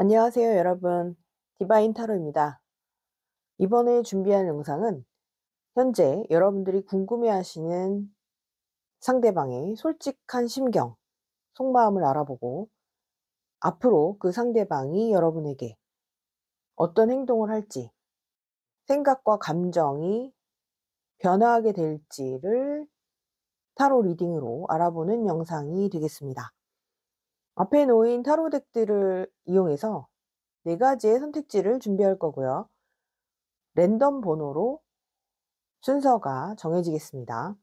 안녕하세요, 여러분. 디바인 타로입니다. 이번에 준비한 영상은 현재 여러분들이 궁금해하시는 상대방의 솔직한 심경, 속마음을 알아보고 앞으로 그 상대방이 여러분에게 어떤 행동을 할지, 생각과 감정이 변화하게 될지를 타로 리딩으로 알아보는 영상이 되겠습니다. 앞에 놓인 타로 덱들을 이용해서 4가지의 선택지를 준비할 거고요. 랜덤 번호로 순서가 정해지겠습니다.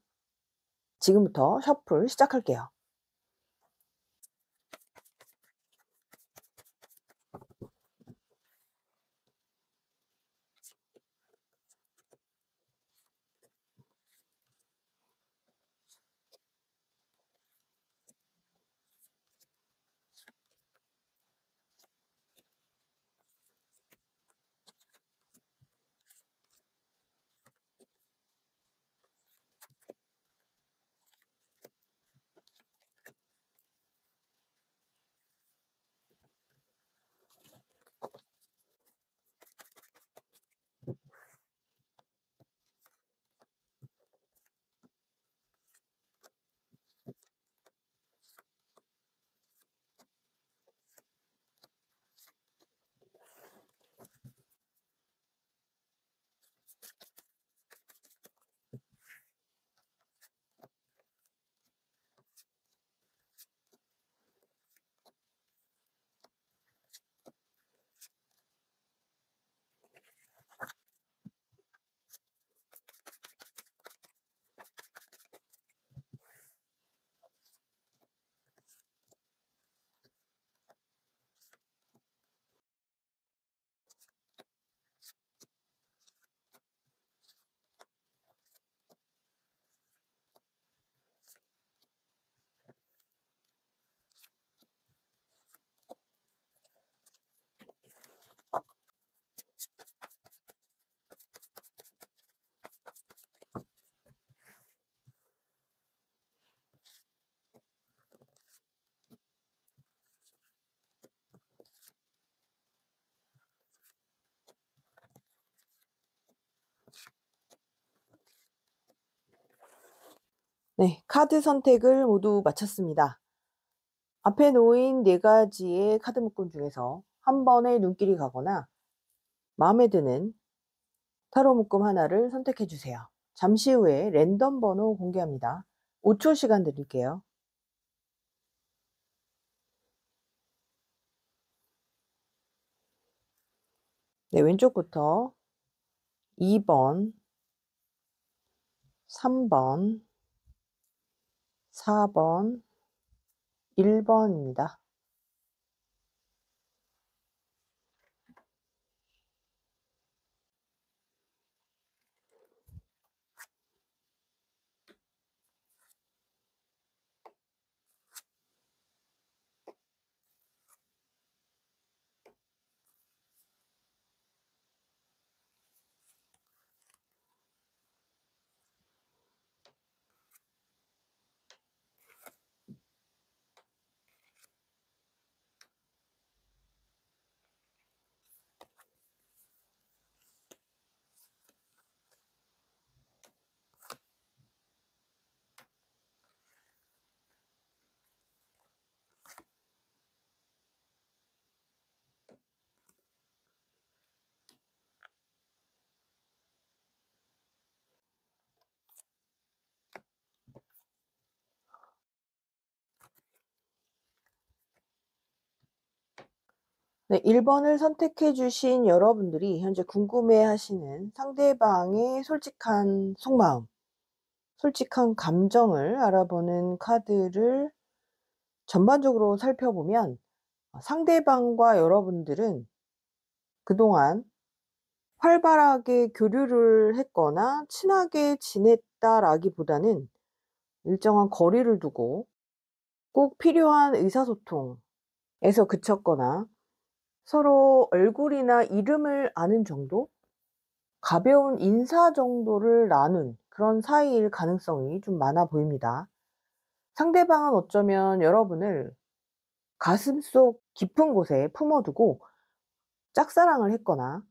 지금부터 셔플 시작할게요. 네, 카드 선택을 모두 마쳤습니다. 앞에 놓인 4가지의 카드 묶음 중에서 한 번에 눈길이 가거나 마음에 드는 타로 묶음 하나를 선택해 주세요. 잠시 후에 랜덤 번호 공개합니다. 5초 시간 드릴게요. 네, 왼쪽부터 2번, 3번, 4번, 1번입니다. 네, 1번을 선택해 주신 여러분들이 현재 궁금해 하시는 상대방의 솔직한 속마음, 솔직한 감정을 알아보는 카드를 전반적으로 살펴보면 상대방과 여러분들은 그동안 활발하게 교류를 했거나 친하게 지냈다라기보다는 일정한 거리를 두고 꼭 필요한 의사소통에서 그쳤거나 서로 얼굴이나 이름을 아는 정도? 가벼운 인사 정도를 나눈 그런 사이일 가능성이 좀 많아 보입니다. 상대방은 어쩌면 여러분을 가슴속 깊은 곳에 품어두고 짝사랑을 했거나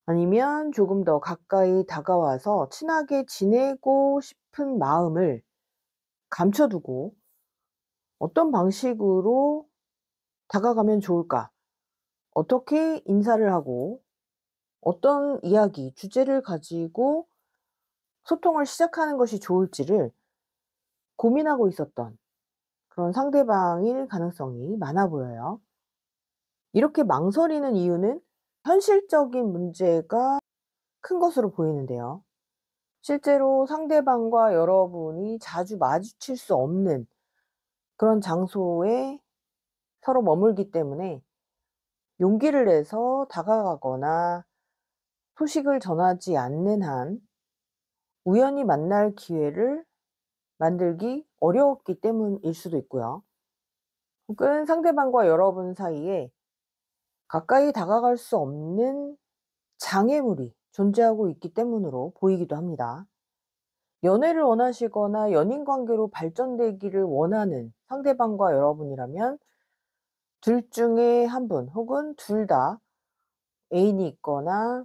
아니면 조금 더 가까이 다가와서 친하게 지내고 싶은 마음을 감춰두고 어떤 방식으로 다가가면 좋을까? 어떻게 인사를 하고 어떤 이야기, 주제를 가지고 소통을 시작하는 것이 좋을지를 고민하고 있었던 그런 상대방일 가능성이 많아 보여요. 이렇게 망설이는 이유는 현실적인 문제가 큰 것으로 보이는데요. 실제로 상대방과 여러분이 자주 마주칠 수 없는 그런 장소에 서로 머물기 때문에 용기를 내서 다가가거나 소식을 전하지 않는 한 우연히 만날 기회를 만들기 어려웠기 때문일 수도 있고요. 혹은 상대방과 여러분 사이에 가까이 다가갈 수 없는 장애물이 존재하고 있기 때문으로 보이기도 합니다. 연애를 원하시거나 연인 관계로 발전되기를 원하는 상대방과 여러분이라면 둘 중에 한 분 혹은 둘 다 애인이 있거나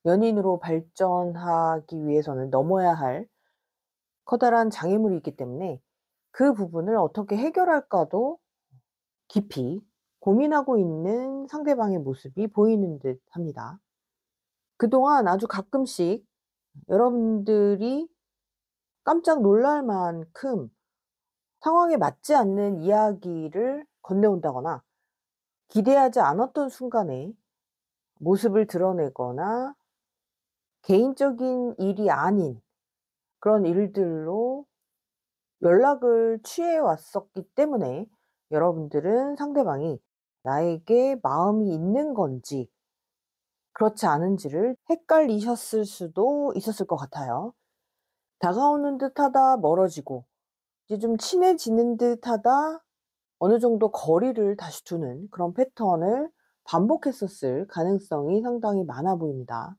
연인으로 발전하기 위해서는 넘어야 할 커다란 장애물이 있기 때문에 그 부분을 어떻게 해결할까도 깊이 고민하고 있는 상대방의 모습이 보이는 듯 합니다. 그동안 아주 가끔씩 여러분들이 깜짝 놀랄 만큼 상황에 맞지 않는 이야기를 건네온다거나 기대하지 않았던 순간에 모습을 드러내거나 개인적인 일이 아닌 그런 일들로 연락을 취해 왔었기 때문에 여러분들은 상대방이 나에게 마음이 있는 건지 그렇지 않은지를 헷갈리셨을 수도 있었을 것 같아요. 다가오는 듯하다 멀어지고 이제 좀 친해지는 듯하다 어느 정도 거리를 다시 두는 그런 패턴을 반복했었을 가능성이 상당히 많아 보입니다.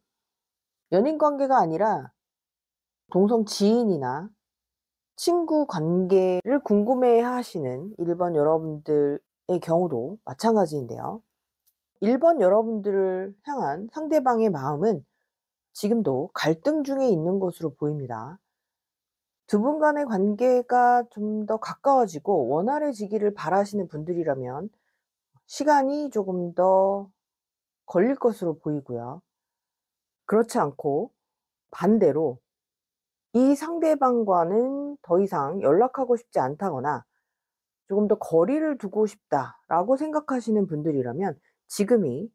연인 관계가 아니라 동성 지인이나 친구 관계를 궁금해 하시는 1번 여러분들의 경우도 마찬가지인데요. 1번 여러분들을 향한 상대방의 마음은 지금도 갈등 중에 있는 것으로 보입니다. 두 분 간의 관계가 좀 더 가까워지고 원활해지기를 바라시는 분들이라면 시간이 조금 더 걸릴 것으로 보이고요. 그렇지 않고 반대로 이 상대방과는 더 이상 연락하고 싶지 않다거나 조금 더 거리를 두고 싶다라고 생각하시는 분들이라면 지금이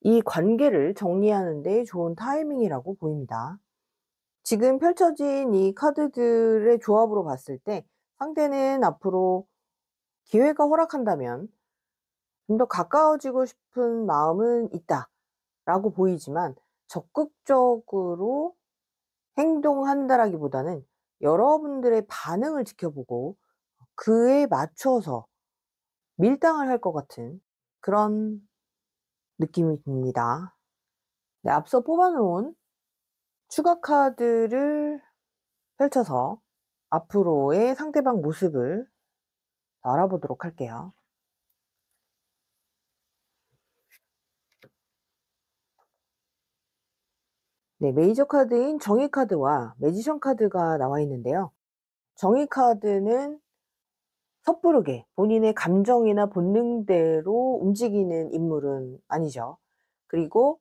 이 관계를 정리하는 데 좋은 타이밍이라고 보입니다. 지금 펼쳐진 이 카드들의 조합으로 봤을 때 상대는 앞으로 기회가 허락한다면 좀 더 가까워지고 싶은 마음은 있다라고 보이지만 적극적으로 행동한다라기보다는 여러분들의 반응을 지켜보고 그에 맞춰서 밀당을 할 것 같은 그런 느낌이 듭니다. 네, 앞서 뽑아 놓은 추가 카드를 펼쳐서 앞으로의 상대방 모습을 알아보도록 할게요. 네, 메이저 카드인 정의 카드와 매지션 카드가 나와 있는데요. 정의 카드는 섣부르게 본인의 감정이나 본능대로 움직이는 인물은 아니죠. 그리고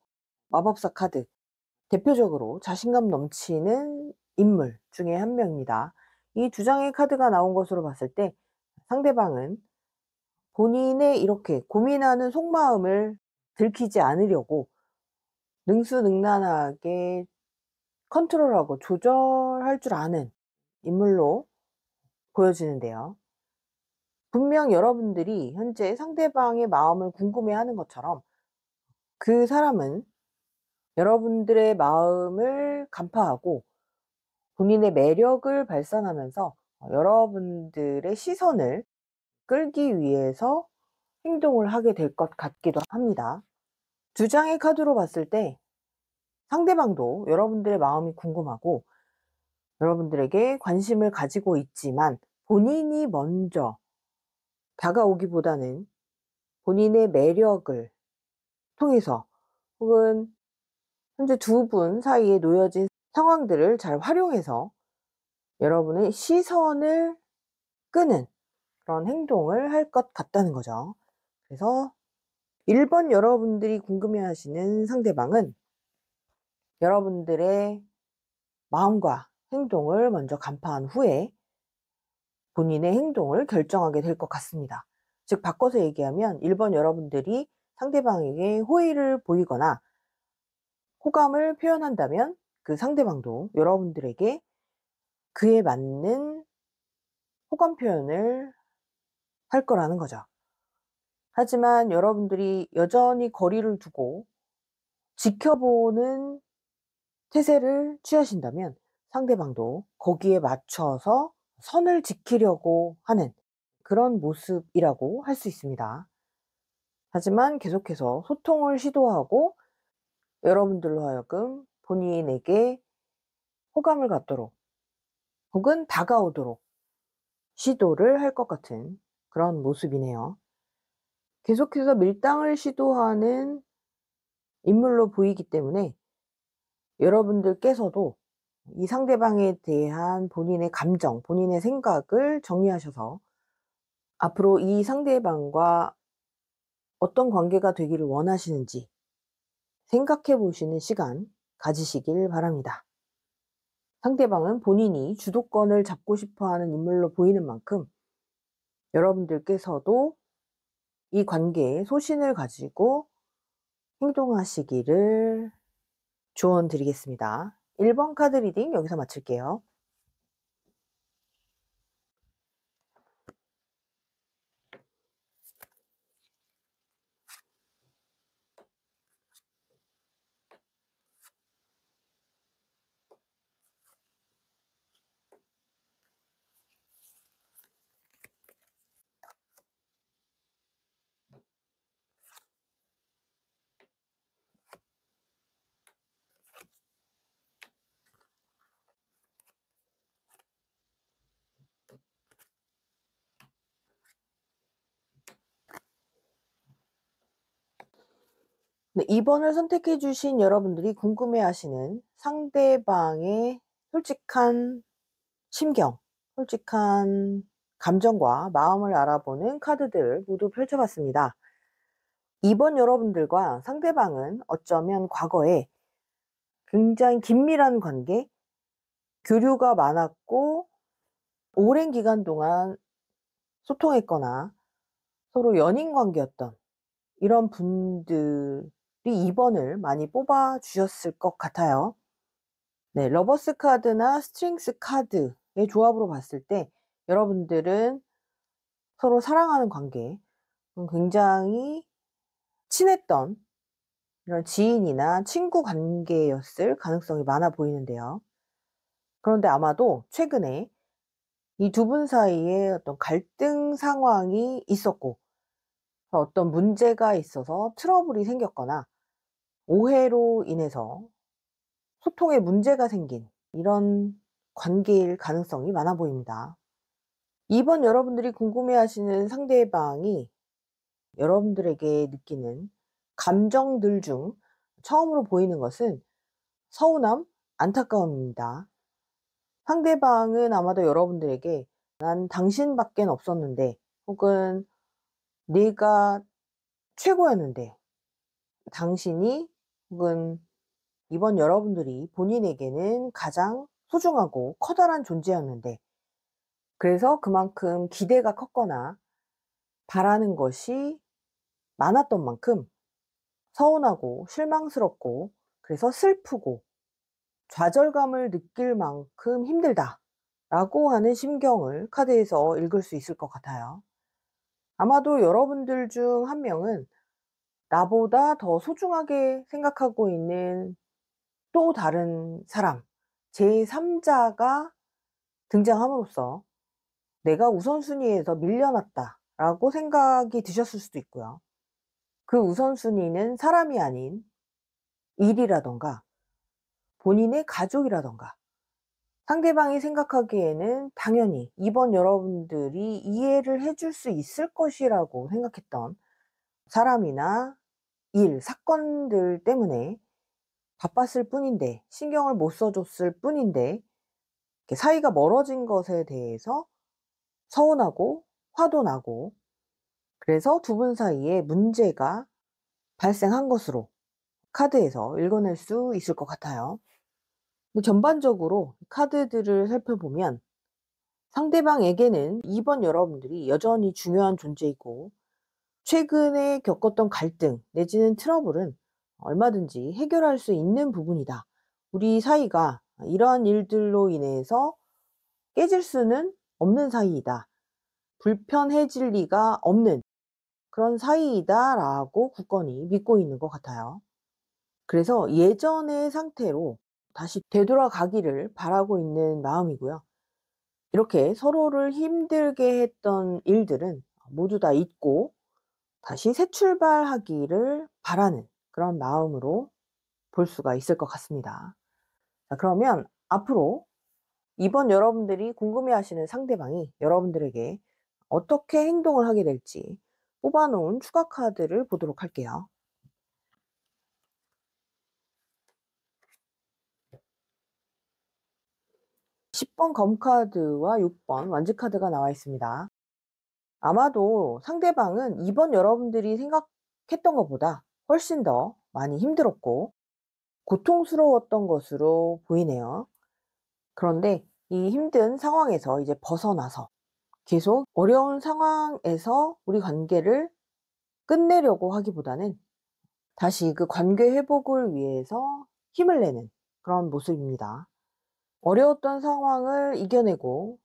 마법사 카드, 대표적으로 자신감 넘치는 인물 중에 한 명입니다. 이 두 장의 카드가 나온 것으로 봤을 때 상대방은 본인의 이렇게 고민하는 속마음을 들키지 않으려고 능수능란하게 컨트롤하고 조절할 줄 아는 인물로 보여지는데요. 분명 여러분들이 현재 상대방의 마음을 궁금해하는 것처럼 그 사람은 여러분들의 마음을 간파하고 본인의 매력을 발산하면서 여러분들의 시선을 끌기 위해서 행동을 하게 될 것 같기도 합니다. 두 장의 카드로 봤을 때 상대방도 여러분들의 마음이 궁금하고 여러분들에게 관심을 가지고 있지만 본인이 먼저 다가오기보다는 본인의 매력을 통해서 혹은 현재 두 분 사이에 놓여진 상황들을 잘 활용해서 여러분의 시선을 끄는 그런 행동을 할 것 같다는 거죠. 그래서 1번 여러분들이 궁금해하시는 상대방은 여러분들의 마음과 행동을 먼저 간파한 후에 본인의 행동을 결정하게 될 것 같습니다. 즉 바꿔서 얘기하면 1번 여러분들이 상대방에게 호의를 보이거나 호감을 표현한다면 그 상대방도 여러분들에게 그에 맞는 호감 표현을 할 거라는 거죠. 하지만 여러분들이 여전히 거리를 두고 지켜보는 태세를 취하신다면 상대방도 거기에 맞춰서 선을 지키려고 하는 그런 모습이라고 할 수 있습니다. 하지만 계속해서 소통을 시도하고 여러분들로 하여금 본인에게 호감을 갖도록 혹은 다가오도록 시도를 할 것 같은 그런 모습이네요. 계속해서 밀당을 시도하는 인물로 보이기 때문에 여러분들께서도 이 상대방에 대한 본인의 감정, 본인의 생각을 정리하셔서 앞으로 이 상대방과 어떤 관계가 되기를 원하시는지 생각해 보시는 시간 가지시길 바랍니다. 상대방은 본인이 주도권을 잡고 싶어 하는 인물로 보이는 만큼 여러분들께서도 이 관계에 소신을 가지고 행동하시기를 조언드리겠습니다. 1번 카드 리딩 여기서 마칠게요. 네, 2번을 선택해 주신 여러분들이 궁금해하시는 상대방의 솔직한 심경, 솔직한 감정과 마음을 알아보는 카드들을 모두 펼쳐봤습니다. 2번 여러분들과 상대방은 어쩌면 과거에 굉장히 긴밀한 관계, 교류가 많았고 오랜 기간 동안 소통했거나 서로 연인 관계였던 이런 분들이 2번을 많이 뽑아 주셨을 것 같아요. 네, 러버스 카드나 스트링스 카드의 조합으로 봤을 때 여러분들은 서로 사랑하는 관계, 굉장히 친했던 이런 지인이나 친구 관계였을 가능성이 많아 보이는데요. 그런데 아마도 최근에 이 두 분 사이에 어떤 갈등 상황이 있었고 어떤 문제가 있어서 트러블이 생겼거나 오해로 인해서 소통에 문제가 생긴 이런 관계일 가능성이 많아 보입니다. 2번 여러분들이 궁금해하시는 상대방이 여러분들에게 느끼는 감정들 중 처음으로 보이는 것은 서운함, 안타까움입니다. 상대방은 아마도 여러분들에게 난 당신밖엔 없었는데 혹은 내가 최고였는데 당신이 혹은 이번 여러분들이 본인에게는 가장 소중하고 커다란 존재였는데 그래서 그만큼 기대가 컸거나 바라는 것이 많았던 만큼 서운하고 실망스럽고 그래서 슬프고 좌절감을 느낄 만큼 힘들다라고 하는 심경을 카드에서 읽을 수 있을 것 같아요. 아마도 여러분들 중 한 명은 나보다 더 소중하게 생각하고 있는 또 다른 사람, 제3자가 등장함으로써 '내가 우선순위에서 밀려났다.'라고 생각이 드셨을 수도 있고요. 그 우선순위는 사람이 아닌 일이라든가 본인의 가족이라든가 상대방이 생각하기에는 당연히 이번 여러분들이 이해를 해줄 수 있을 것이라고 생각했던 사람이나 일, 사건들 때문에 바빴을 뿐인데, 신경을 못 써줬을 뿐인데 이렇게 사이가 멀어진 것에 대해서 서운하고 화도 나고, 그래서 두 분 사이에 문제가 발생한 것으로 카드에서 읽어낼 수 있을 것 같아요. 근데 전반적으로 카드들을 살펴보면 상대방에게는 이번 여러분들이 여전히 중요한 존재이고, 최근에 겪었던 갈등 내지는 트러블은 얼마든지 해결할 수 있는 부분이다. 우리 사이가 이러한 일들로 인해서 깨질 수는 없는 사이이다. 불편해질 리가 없는 그런 사이이다 라고 굳건히 믿고 있는 것 같아요. 그래서 예전의 상태로 다시 되돌아가기를 바라고 있는 마음이고요. 이렇게 서로를 힘들게 했던 일들은 모두 다 잊고 다시 새 출발하기를 바라는 그런 마음으로 볼 수가 있을 것 같습니다. 자, 그러면 앞으로 이번 여러분들이 궁금해하시는 상대방이 여러분들에게 어떻게 행동을 하게 될지 뽑아놓은 추가 카드를 보도록 할게요. 10번 검카드와 6번 완즈카드가 나와 있습니다. 아마도 상대방은 이번 여러분들이 생각했던 것보다 훨씬 더 많이 힘들었고 고통스러웠던 것으로 보이네요. 그런데 이 힘든 상황에서 이제 벗어나서 계속 어려운 상황에서 우리 관계를 끝내려고 하기보다는 다시 그 관계 회복을 위해서 힘을 내는 그런 모습입니다. 어려웠던 상황을 이겨내고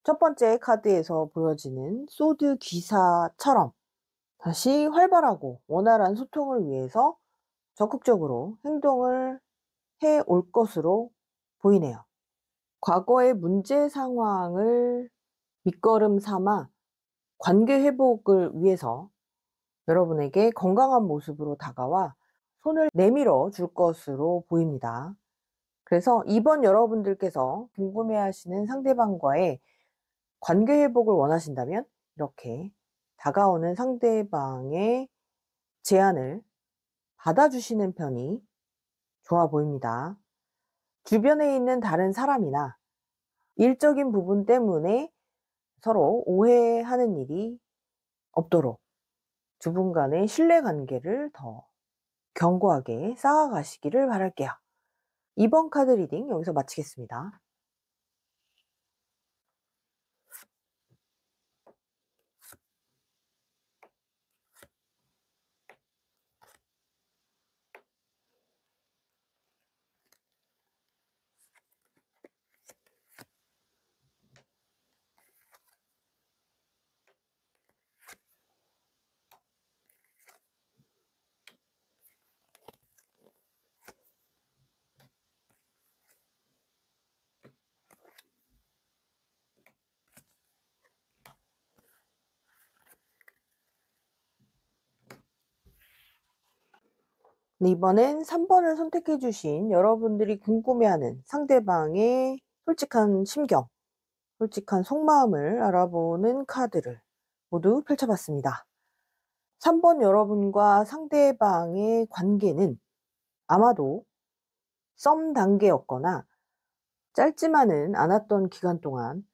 첫 번째 카드에서 보여지는 소드 기사처럼 다시 활발하고 원활한 소통을 위해서 적극적으로 행동을 해 올 것으로 보이네요. 과거의 문제 상황을 밑거름 삼아 관계 회복을 위해서 여러분에게 건강한 모습으로 다가와 손을 내밀어 줄 것으로 보입니다. 그래서 이번 여러분들께서 궁금해하시는 상대방과의 관계 회복을 원하신다면 이렇게 다가오는 상대방의 제안을 받아주시는 편이 좋아 보입니다. 주변에 있는 다른 사람이나 일적인 부분 때문에 서로 오해하는 일이 없도록 두 분 간의 신뢰 관계를 더 견고하게 쌓아가시기를 바랄게요. 이번 카드 리딩 여기서 마치겠습니다. 네, 이번엔 3번을 선택해 주신 여러분들이 궁금해하는 상대방의 솔직한 심경, 솔직한 속마음을 알아보는 카드를 모두 펼쳐봤습니다. 3번 여러분과 상대방의 관계는 아마도 썸 단계였거나 짧지만은 않았던 기간 동안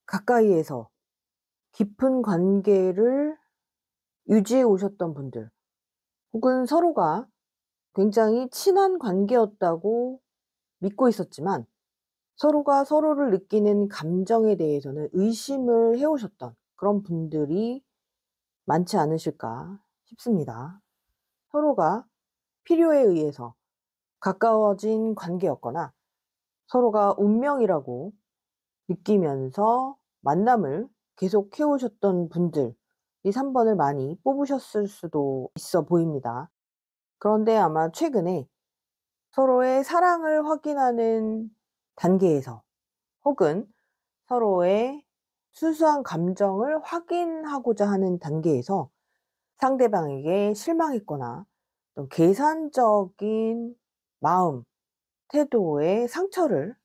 가까이에서 깊은 관계를 유지해 오셨던 분들, 혹은 서로가 굉장히 친한 관계였다고 믿고 있었지만 서로가 서로를 느끼는 감정에 대해서는 의심을 해오셨던 그런 분들이 많지 않으실까 싶습니다. 서로가 필요에 의해서 가까워진 관계였거나 서로가 운명이라고 느끼면서 만남을 계속 해오셨던 분들이 3번을 많이 뽑으셨을 수도 있어 보입니다. 그런데 아마 최근에 서로의 사랑을 확인하는 단계에서, 혹은 서로의 순수한 감정을 확인하고자 하는 단계에서 상대방에게 실망했거나 또 계산적인 마음, 태도에 상처를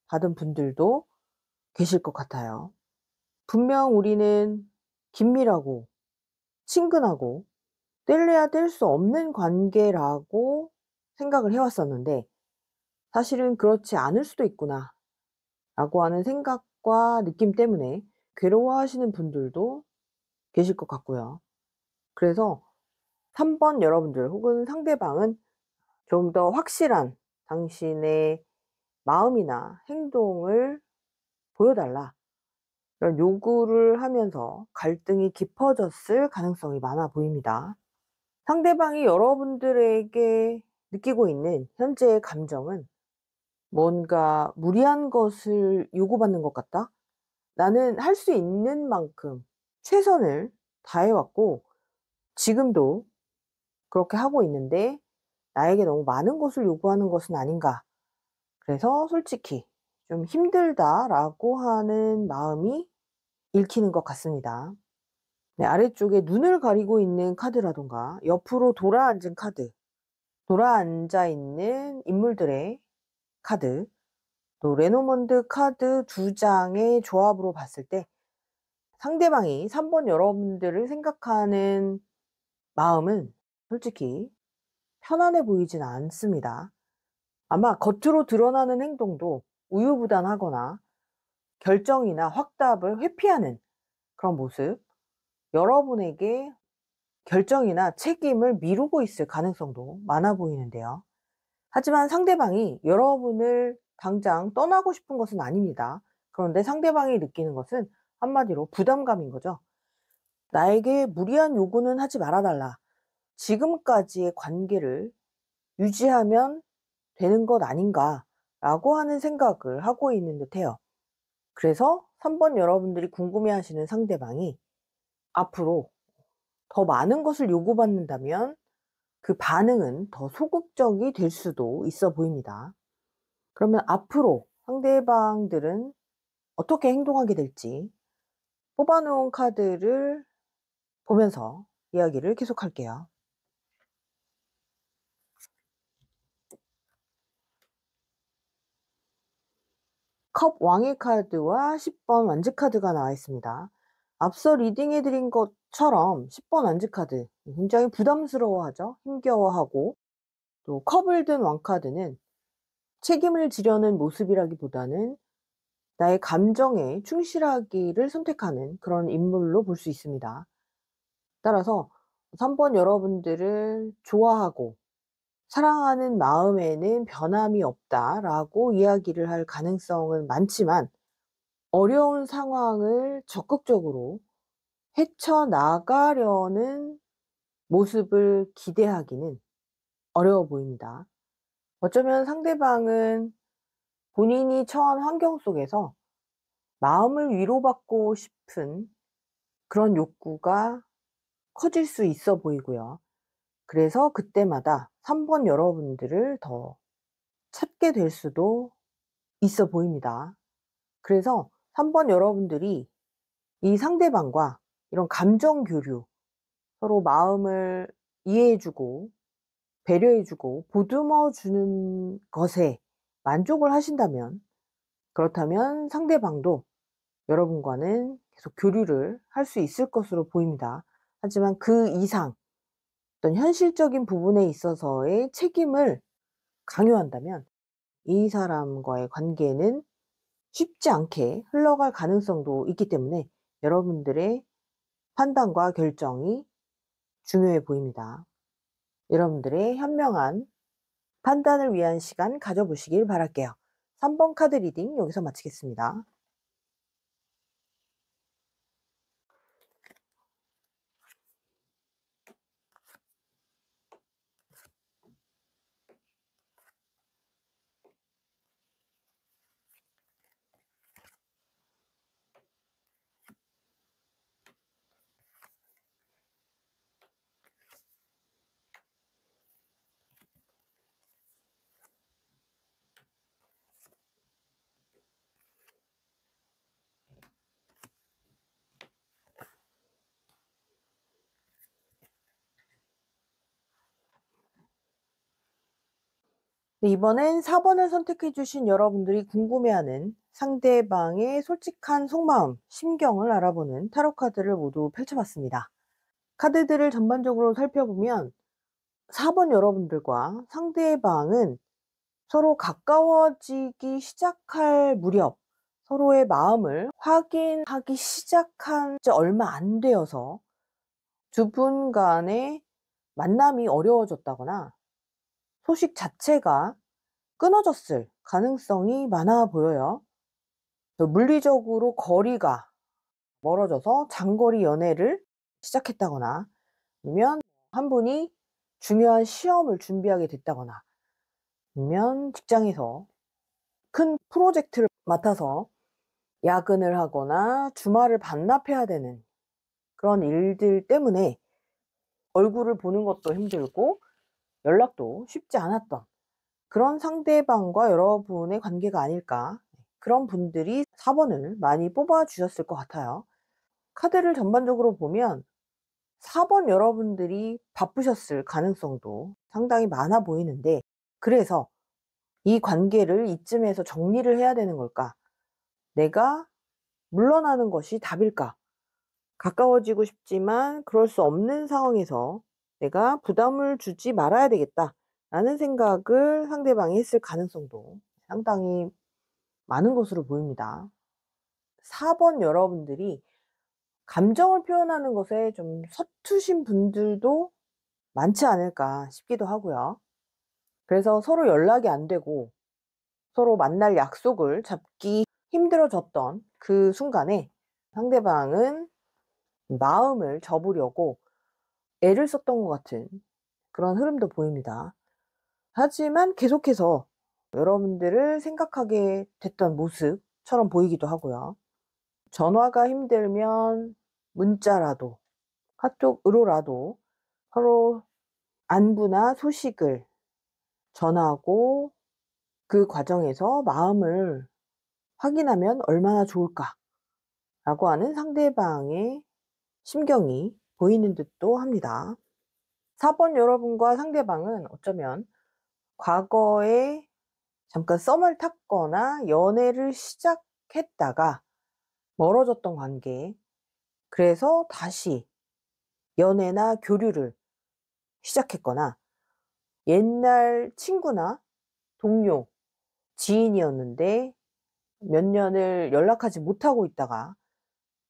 받은 분들도 계실 것 같아요. 분명 우리는 긴밀하고 친근하고 뗄래야 뗄 수 없는 관계라고 생각을 해 왔었는데 '사실은 그렇지 않을 수도 있구나.'라고 하는 생각과 느낌 때문에 괴로워하시는 분들도 계실 것 같고요. 그래서 3번 여러분들 혹은 상대방은 좀 더 확실한 당신의 마음이나 행동을 보여 달라, 이런 요구를 하면서 갈등이 깊어졌을 가능성이 많아 보입니다. 상대방이 여러분들에게 느끼고 있는 현재의 감정은 '뭔가 무리한 것을 요구받는 것 같다. 나는 할 수 있는 만큼 최선을 다해 왔고 지금도 그렇게 하고 있는데 나에게 너무 많은 것을 요구하는 것은 아닌가. 그래서 솔직히 좀 힘들다.'라고 하는 마음이 읽히는 것 같습니다. 네, 아래쪽에 눈을 가리고 있는 카드라든가 옆으로 돌아앉은 카드, 돌아앉아 있는 인물들의 카드, 또 레노먼드 카드 두 장의 조합으로 봤을 때 상대방이 3번 여러분들을 생각하는 마음은 솔직히 편안해 보이진 않습니다. 아마 겉으로 드러나는 행동도 우유부단하거나 결정이나 확답을 회피하는 그런 모습, 여러분에게 결정이나 책임을 미루고 있을 가능성도 많아 보이는데요. 하지만 상대방이 여러분을 당장 떠나고 싶은 것은 아닙니다. 그런데 상대방이 느끼는 것은 한마디로 부담감인 거죠. '나에게 무리한 요구는 하지 말아 달라. 지금까지의 관계를 유지하면 되는 것 아닌가.'라고 하는 생각을 하고 있는 듯해요. 그래서 3번 여러분들이 궁금해하시는 상대방이 앞으로 더 많은 것을 요구받는다면 그 반응은 더 소극적이 될 수도 있어 보입니다. 그러면 앞으로 상대방들은 어떻게 행동하게 될지 뽑아 놓은 카드를 보면서 이야기를 계속할게요. 컵 왕의 카드와 10번 완즈 카드가 나와 있습니다. 앞서 리딩해 드린 것처럼 10번 완즈 카드 굉장히 부담스러워하죠. 힘겨워하고, 또 컵을 든 왕 카드는 책임을 지려는 모습이라기보다는 나의 감정에 충실하기를 선택하는 그런 인물로 볼 수 있습니다. 따라서 3번 여러분들을 좋아하고 사랑하는 마음에는 변함이 없다라고 이야기를 할 가능성은 많지만 어려운 상황을 적극적으로 헤쳐나가려는 모습을 기대하기는 어려워 보입니다. 어쩌면 상대방은 본인이 처한 환경 속에서 마음을 위로받고 싶은 그런 욕구가 커질 수 있어 보이고요. 그래서 그때마다 3번 여러분들을 더 찾게 될 수도 있어 보입니다. 그래서 3번 여러분들이 이 상대방과 이런 감정 교류, 서로 마음을 이해해 주고 배려해 주고 보듬어 주는 것에 만족을 하신다면, 그렇다면 상대방도 여러분과는 계속 교류를 할 수 있을 것으로 보입니다. 하지만 그 이상 어떤 현실적인 부분에 있어서의 책임을 강요한다면 이 사람과의 관계는 쉽지 않게 흘러갈 가능성도 있기 때문에 여러분들의 판단과 결정이 중요해 보입니다. 여러분들의 현명한 판단을 위한 시간 가져보시길 바랄게요. 3번 카드 리딩 여기서 마치겠습니다. 네, 이번엔 4 번을 선택해 주신 여러분들이 궁금해하는 상대방의 솔직한 속마음, 심경을 알아보는 타로 카드를 모두 펼쳐 봤습니다. 카드들을 전반적으로 살펴보면 4번 여러분들과 상대방은 서로 가까워지기 시작할 무렵 서로의 마음을 확인하기 시작한 지 얼마 안 되어서 두 분 간의 만남이 어려워졌다거나 소식 자체가 끊어졌을 가능성이 많아 보여요. 물리적으로 거리가 멀어져서 장거리 연애를 시작했다거나 아니면 한 분이 중요한 시험을 준비하게 됐다거나 아니면 직장에서 큰 프로젝트를 맡아서 야근을 하거나 주말을 반납해야 되는 그런 일들 때문에 얼굴을 보는 것도 힘들고 연락도 쉽지 않았던 그런 상대방과 여러분의 관계가 아닐까. 그런 분들이 4번을 많이 뽑아 주셨을 것 같아요. 카드를 전반적으로 보면 4번 여러분들이 바쁘셨을 가능성도 상당히 많아 보이는데, 그래서 이 관계를 이쯤에서 정리를 해야 되는 걸까? 내가 물러나는 것이 답일까? 가까워지고 싶지만 그럴 수 없는 상황에서 내가 부담을 주지 말아야 되겠다 라는 생각을 상대방이 했을 가능성도 상당히 많은 것으로 보입니다. 4번 여러분들이 감정을 표현하는 것에 좀 서투신 분들도 많지 않을까 싶기도 하고요. 그래서 서로 연락이 안 되고 서로 만날 약속을 잡기 힘들어졌던 그 순간에 상대방은 마음을 접으려고 애를 썼던 것 같은 그런 흐름도 보입니다. 하지만 계속해서 여러분들을 생각하게 됐던 모습처럼 보이기도 하고요. 전화가 힘들면 문자라도, 카톡으로라도 서로 안부나 소식을 전하고 그 과정에서 마음을 확인하면 얼마나 좋을까라고 하는 상대방의 심경이 보이는 듯도 합니다. 4번 여러분과 상대방은 어쩌면 과거에 잠깐 썸을 탔거나 연애를 시작했다가 멀어졌던 관계, 그래서 다시 연애나 교류를 시작했거나 옛날 친구나 동료, 지인이었는데 몇 년을 연락하지 못하고 있다가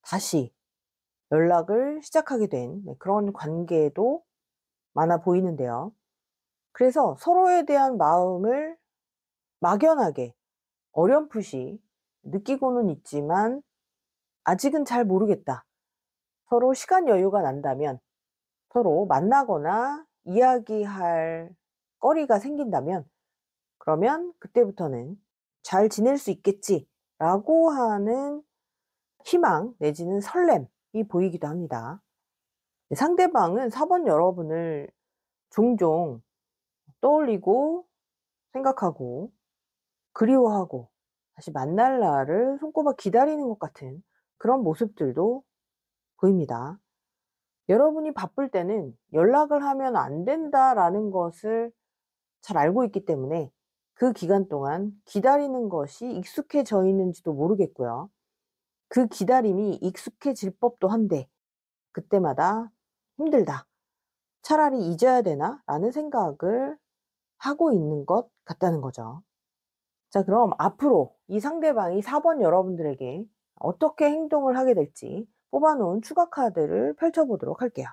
다시 연락을 시작하게 된 그런 관계도 많아 보이는데요. 그래서 서로에 대한 마음을 막연하게 어렴풋이 느끼고는 있지만 아직은 잘 모르겠다. 서로 시간 여유가 난다면, 서로 만나거나 이야기할 거리가 생긴다면, 그러면 그때부터는 잘 지낼 수 있겠지라고 하는 희망 내지는 설렘이 보이기도 합니다. 상대방은 4번 여러분을 종종 떠올리고 생각하고 그리워하고 다시 만날 날을 손꼽아 기다리는 것 같은 그런 모습들도 보입니다. 여러분이 바쁠 때는 연락을 하면 안 된다라는 것을 잘 알고 있기 때문에 그 기간 동안 기다리는 것이 익숙해져 있는지도 모르겠고요. 그 기다림이 익숙해질 법도 한데 그때마다 힘들다. 차라리 잊어야 되나? 라는 생각을 하고 있는 것 같다는 거죠. 자, 그럼 앞으로 이 상대방이 4번 여러분들에게 어떻게 행동을 하게 될지 뽑아놓은 추가 카드를 펼쳐보도록 할게요.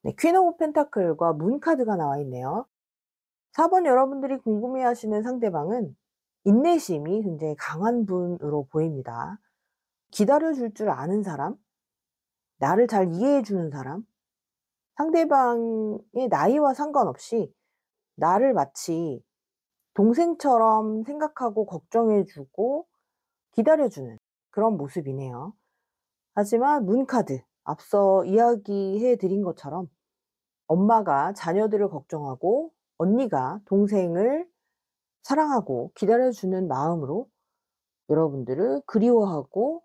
네, 퀸 오브 펜타클과 문 카드가 나와 있네요. 4번 여러분들이 궁금해하시는 상대방은 인내심이 굉장히 강한 분으로 보입니다. 기다려줄 줄 아는 사람, 나를 잘 이해해주는 사람, 상대방의 나이와 상관없이 나를 마치 동생처럼 생각하고 걱정해주고 기다려주는 그런 모습이네요. 하지만 문 카드, 앞서 이야기해 드린 것처럼 엄마가 자녀들을 걱정하고 언니가 동생을 사랑하고 기다려주는 마음으로 여러분들을 그리워하고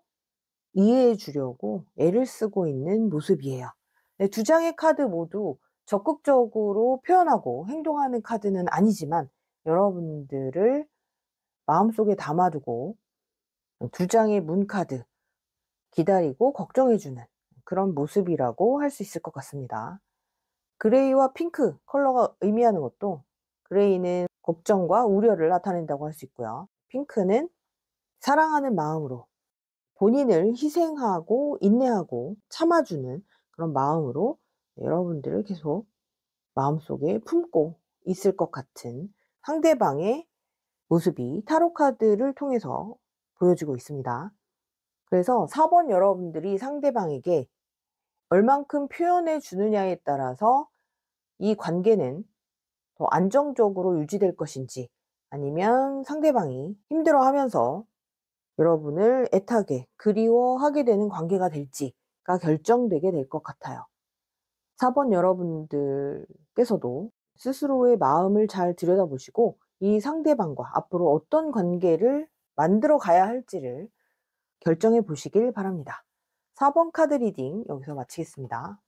이해해 주려고 애를 쓰고 있는 모습이에요. 네, 두 장의 카드 모두 적극적으로 표현하고 행동하는 카드는 아니지만 여러분들을 마음속에 담아두고 두 장의 문카드 기다리고 걱정해주는 그런 모습이라고 할 수 있을 것 같습니다. 그레이와 핑크 컬러가 의미하는 것도, 그레이는 걱정과 우려를 나타낸다고 할 수 있고요. 핑크는 사랑하는 마음으로 본인을 희생하고 인내하고 참아주는 그런 마음으로 여러분들을 계속 마음속에 품고 있을 것 같은 상대방의 모습이 타로 카드를 통해서 보여지고 있습니다. 그래서 4번 여러분들이 상대방에게 얼만큼 표현해 주느냐에 따라서 이 관계는 더 안정적으로 유지될 것인지, 아니면 상대방이 힘들어하면서 여러분을 애타게 그리워하게 되는 관계가 될지가 결정되게 될 것 같아요. 4번 여러분들께서도 스스로의 마음을 잘 들여다보시고 이 상대방과 앞으로 어떤 관계를 만들어 가야 할지를 결정해 보시길 바랍니다. 4번 카드 리딩 여기서 마치겠습니다.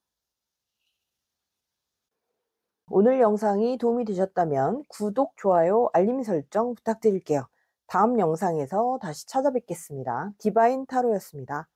오늘 영상이 도움이 되셨다면 구독, 좋아요, 알림 설정 부탁드릴게요. 다음 영상에서 다시 찾아뵙겠습니다. 디바인 타로였습니다.